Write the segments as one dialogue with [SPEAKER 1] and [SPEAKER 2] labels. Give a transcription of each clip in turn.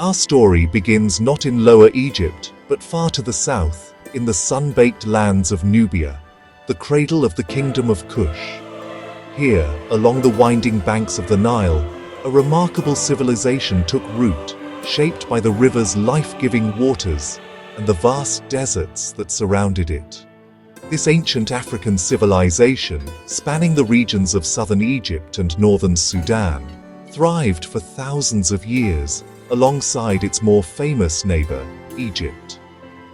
[SPEAKER 1] Our story begins not in Lower Egypt, but far to the south, in the sun-baked lands of Nubia, the cradle of the kingdom of Kush. Here, along the winding banks of the Nile, a remarkable civilization took root, shaped by the river's life-giving waters and the vast deserts that surrounded it. This ancient African civilization, spanning the regions of southern Egypt and northern Sudan, thrived for thousands of years alongside its more famous neighbor, Egypt.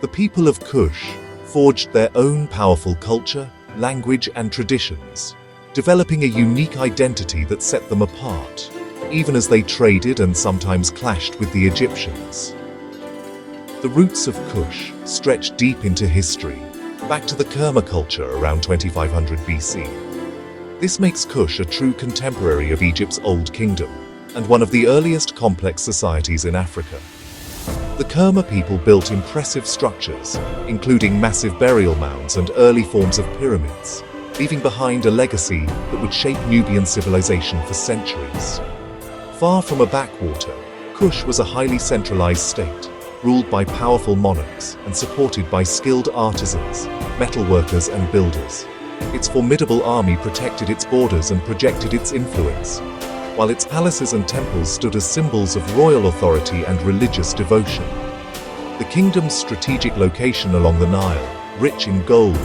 [SPEAKER 1] The people of Kush forged their own powerful culture, language, and traditions, developing a unique identity that set them apart, even as they traded and sometimes clashed with the Egyptians. The roots of Kush stretch deep into history, back to the Kerma culture around 2500 BC. This makes Kush a true contemporary of Egypt's Old Kingdom, and one of the earliest complex societies in Africa. The Kerma people built impressive structures, including massive burial mounds and early forms of pyramids, leaving behind a legacy that would shape Nubian civilization for centuries. Far from a backwater, Kush was a highly centralized state, ruled by powerful monarchs and supported by skilled artisans, metalworkers, and builders. Its formidable army protected its borders and projected its influence, while its palaces and temples stood as symbols of royal authority and religious devotion. The kingdom's strategic location along the Nile, rich in gold,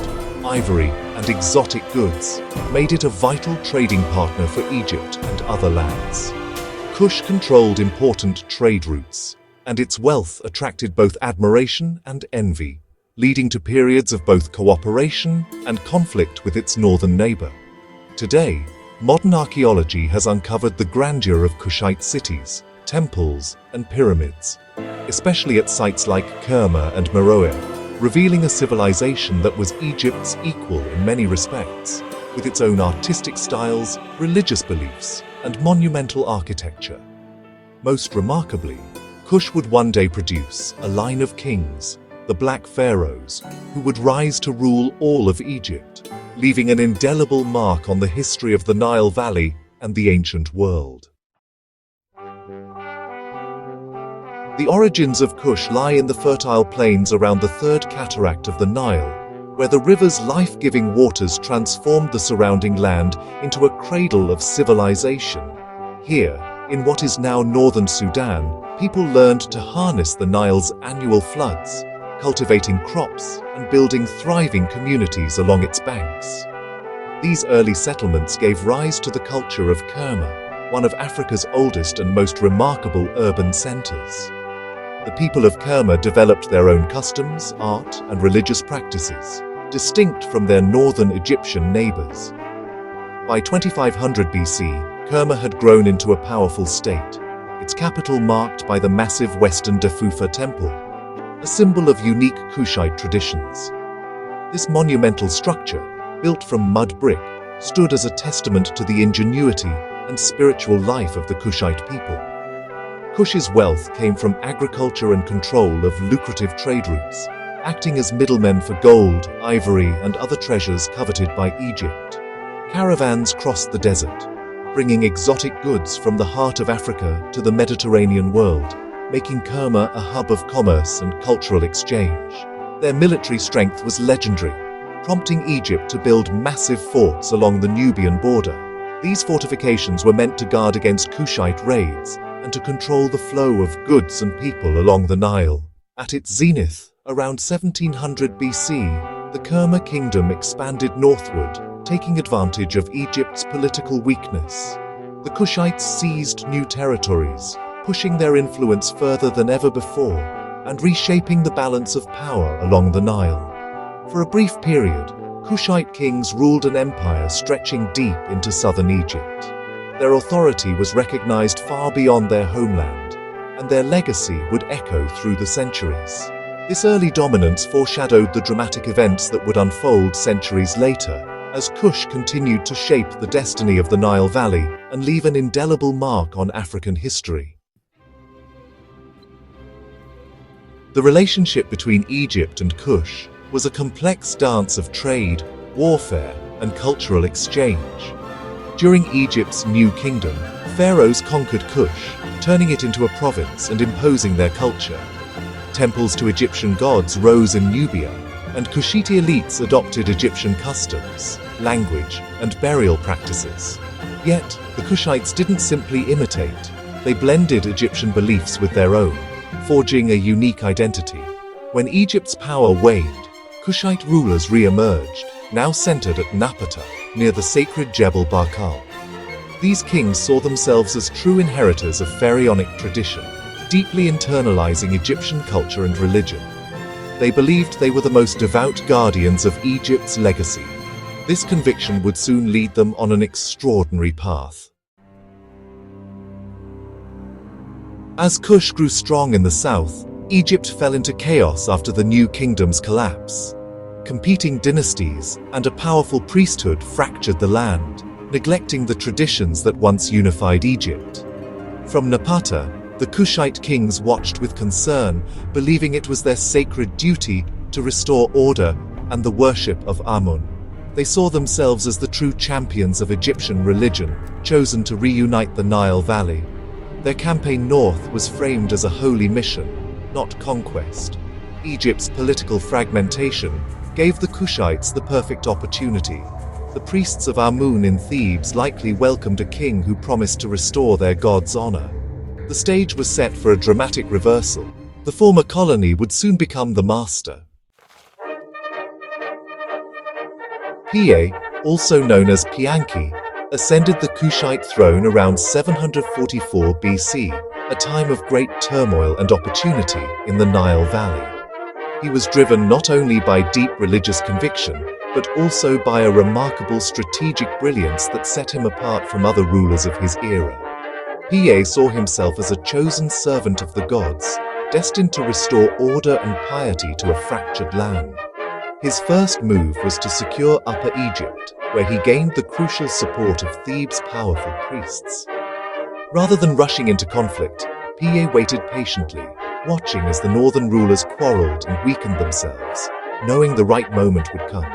[SPEAKER 1] ivory, and exotic goods, made it a vital trading partner for Egypt and other lands. Kush controlled important trade routes, and its wealth attracted both admiration and envy, leading to periods of both cooperation and conflict with its northern neighbor. Today, modern archaeology has uncovered the grandeur of Kushite cities, temples, and pyramids, especially at sites like Kerma and Meroe, revealing a civilization that was Egypt's equal in many respects, with its own artistic styles, religious beliefs, and monumental architecture. Most remarkably, Kush would one day produce a line of kings, the Black Pharaohs, who would rise to rule all of Egypt, leaving an indelible mark on the history of the Nile Valley and the ancient world. The origins of Kush lie in the fertile plains around the third cataract of the Nile, where the river's life-giving waters transformed the surrounding land into a cradle of civilization. Here, in what is now northern Sudan, people learned to harness the Nile's annual floods, cultivating crops and building thriving communities along its banks. These early settlements gave rise to the culture of Kerma, one of Africa's oldest and most remarkable urban centers. The people of Kerma developed their own customs, art, and religious practices, distinct from their northern Egyptian neighbors. By 2500 BC, Kerma had grown into a powerful state, its capital marked by the massive Western Defufa Temple, a symbol of unique Kushite traditions. This monumental structure, built from mud brick, stood as a testament to the ingenuity and spiritual life of the Kushite people. Kush's wealth came from agriculture and control of lucrative trade routes, acting as middlemen for gold, ivory, and other treasures coveted by Egypt. Caravans crossed the desert, bringing exotic goods from the heart of Africa to the Mediterranean world, making Kerma a hub of commerce and cultural exchange. Their military strength was legendary, prompting Egypt to build massive forts along the Nubian border. These fortifications were meant to guard against Kushite raids and to control the flow of goods and people along the Nile. At its zenith, around 1700 BC, the Kerma kingdom expanded northward, taking advantage of Egypt's political weakness. The Kushites seized new territories, pushing their influence further than ever before, and reshaping the balance of power along the Nile. For a brief period, Kushite kings ruled an empire stretching deep into southern Egypt. Their authority was recognized far beyond their homeland, and their legacy would echo through the centuries. This early dominance foreshadowed the dramatic events that would unfold centuries later, as Kush continued to shape the destiny of the Nile Valley and leave an indelible mark on African history. The relationship between Egypt and Kush was a complex dance of trade, warfare, and cultural exchange. During Egypt's New Kingdom, Pharaohs conquered Kush, turning it into a province and imposing their culture. Temples to Egyptian gods rose in Nubia, and Kushite elites adopted Egyptian customs, language, and burial practices. Yet, the Kushites didn't simply imitate, they blended Egyptian beliefs with their own, forging a unique identity. When Egypt's power waned, Kushite rulers re-emerged, now centered at Napata, near the sacred Jebel Barkal. These kings saw themselves as true inheritors of pharaonic tradition, deeply internalizing Egyptian culture and religion. They believed they were the most devout guardians of Egypt's legacy. This conviction would soon lead them on an extraordinary path. As Kush grew strong in the south, Egypt fell into chaos after the New Kingdom's collapse. Competing dynasties and a powerful priesthood fractured the land, neglecting the traditions that once unified Egypt. From Napata, the Kushite kings watched with concern, believing it was their sacred duty to restore order and the worship of Amun. They saw themselves as the true champions of Egyptian religion, chosen to reunite the Nile Valley. Their campaign north was framed as a holy mission, not conquest. Egypt's political fragmentation gave the Kushites the perfect opportunity. The priests of Amun in Thebes likely welcomed a king who promised to restore their god's honor. The stage was set for a dramatic reversal. The former colony would soon become the master. Piye, also known as Pianki, ascended the Kushite throne around 744 BC, a time of great turmoil and opportunity in the Nile Valley. He was driven not only by deep religious conviction, but also by a remarkable strategic brilliance that set him apart from other rulers of his era. Piye saw himself as a chosen servant of the gods, destined to restore order and piety to a fractured land. His first move was to secure Upper Egypt, where he gained the crucial support of Thebes' powerful priests. Rather than rushing into conflict, Piye waited patiently, watching as the northern rulers quarreled and weakened themselves, knowing the right moment would come.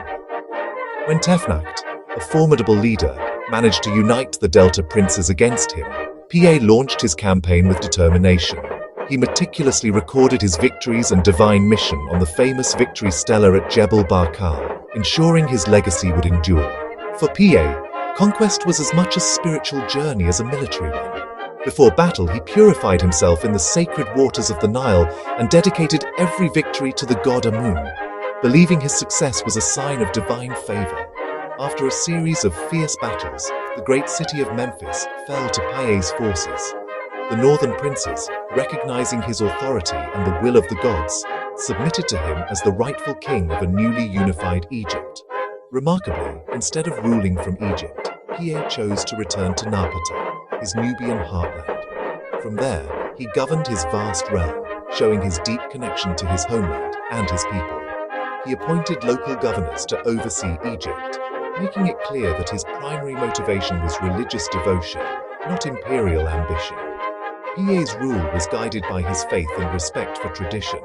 [SPEAKER 1] When Tefnacht, a formidable leader, managed to unite the Delta princes against him, Piye launched his campaign with determination. He meticulously recorded his victories and divine mission on the famous victory stela at Jebel Barkal, ensuring his legacy would endure. For Piye, conquest was as much a spiritual journey as a military one. Before battle, he purified himself in the sacred waters of the Nile and dedicated every victory to the god Amun, believing his success was a sign of divine favor. After a series of fierce battles, the great city of Memphis fell to Piye's forces. The northern princes, recognizing his authority and the will of the gods, submitted to him as the rightful king of a newly unified Egypt. Remarkably, instead of ruling from Egypt, Piye chose to return to Napata, his Nubian heartland. From there, he governed his vast realm, showing his deep connection to his homeland and his people. He appointed local governors to oversee Egypt, making it clear that his primary motivation was religious devotion, not imperial ambition. Piye's rule was guided by his faith and respect for tradition.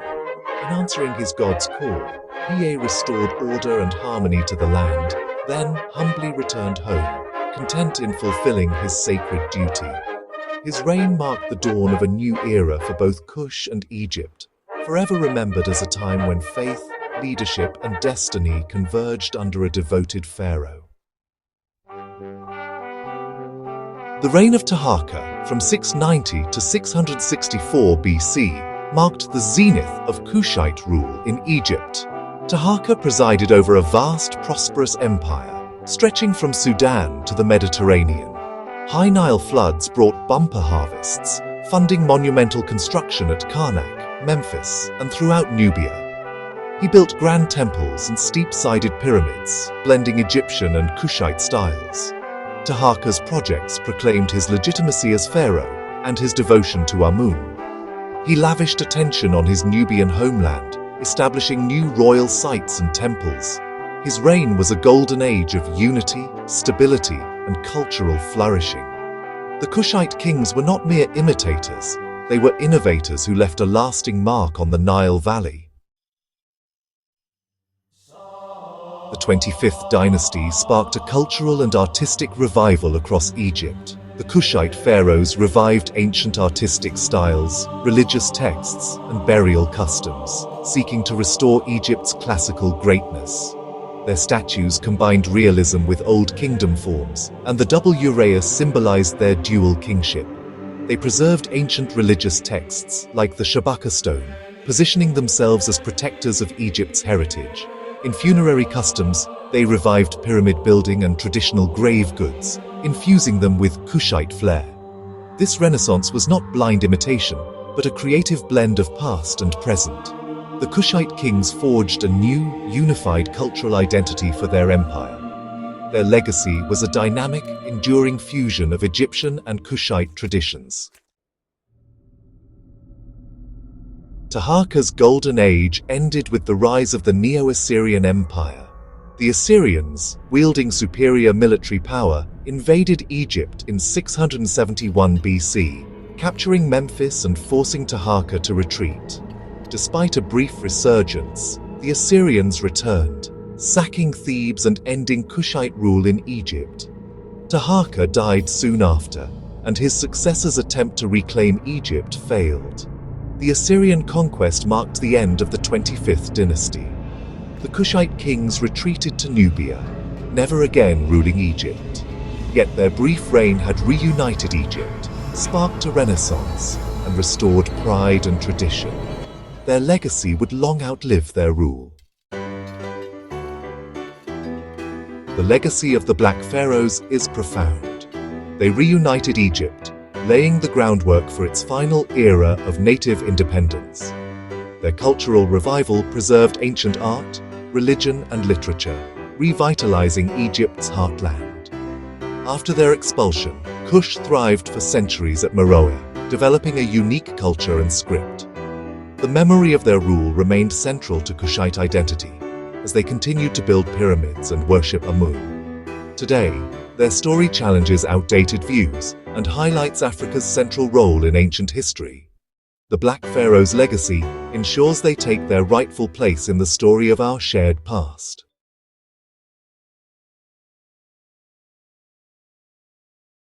[SPEAKER 1] In answering his god's call, Piye restored order and harmony to the land, then humbly returned home, content in fulfilling his sacred duty. His reign marked the dawn of a new era for both Kush and Egypt, forever remembered as a time when faith, leadership, and destiny converged under a devoted pharaoh. The reign of Taharqa, from 690 to 664 BC, marked the zenith of Kushite rule in Egypt. Taharqa presided over a vast, prosperous empire, stretching from Sudan to the Mediterranean. High Nile floods brought bumper harvests, funding monumental construction at Karnak, Memphis, and throughout Nubia. He built grand temples and steep-sided pyramids, blending Egyptian and Kushite styles. Taharqa's projects proclaimed his legitimacy as pharaoh and his devotion to Amun. He lavished attention on his Nubian homeland, establishing new royal sites and temples. His reign was a golden age of unity, stability, and cultural flourishing. The Kushite kings were not mere imitators, they were innovators who left a lasting mark on the Nile Valley. The 25th dynasty sparked a cultural and artistic revival across Egypt. The Kushite pharaohs revived ancient artistic styles, religious texts, and burial customs, seeking to restore Egypt's classical greatness. Their statues combined realism with Old Kingdom forms, and the double uraeus symbolized their dual kingship. They preserved ancient religious texts, like the Shabaka stone, positioning themselves as protectors of Egypt's heritage. In funerary customs, they revived pyramid building and traditional grave goods, infusing them with Kushite flair. This renaissance was not blind imitation, but a creative blend of past and present. The Kushite kings forged a new, unified cultural identity for their empire. Their legacy was a dynamic, enduring fusion of Egyptian and Kushite traditions. Taharqa's golden age ended with the rise of the Neo-Assyrian Empire. The Assyrians, wielding superior military power, invaded Egypt in 671 BC, capturing Memphis and forcing Taharqa to retreat. Despite a brief resurgence, the Assyrians returned, sacking Thebes and ending Kushite rule in Egypt. Taharqa died soon after, and his successors' attempt to reclaim Egypt failed. The Assyrian conquest marked the end of the 25th dynasty. The Kushite kings retreated to Nubia, never again ruling Egypt. Yet their brief reign had reunited Egypt, sparked a renaissance, and restored pride and tradition. Their legacy would long outlive their rule. The legacy of the Black Pharaohs is profound. They reunited Egypt, laying the groundwork for its final era of native independence. Their cultural revival preserved ancient art, religion, and literature, revitalizing Egypt's heartland. After their expulsion, Kush thrived for centuries at Meroe, developing a unique culture and script. The memory of their rule remained central to Kushite identity, as they continued to build pyramids and worship Amun. Today, their story challenges outdated views and highlights Africa's central role in ancient history. The Black Pharaohs' legacy ensures they take their rightful place in the story of our shared past.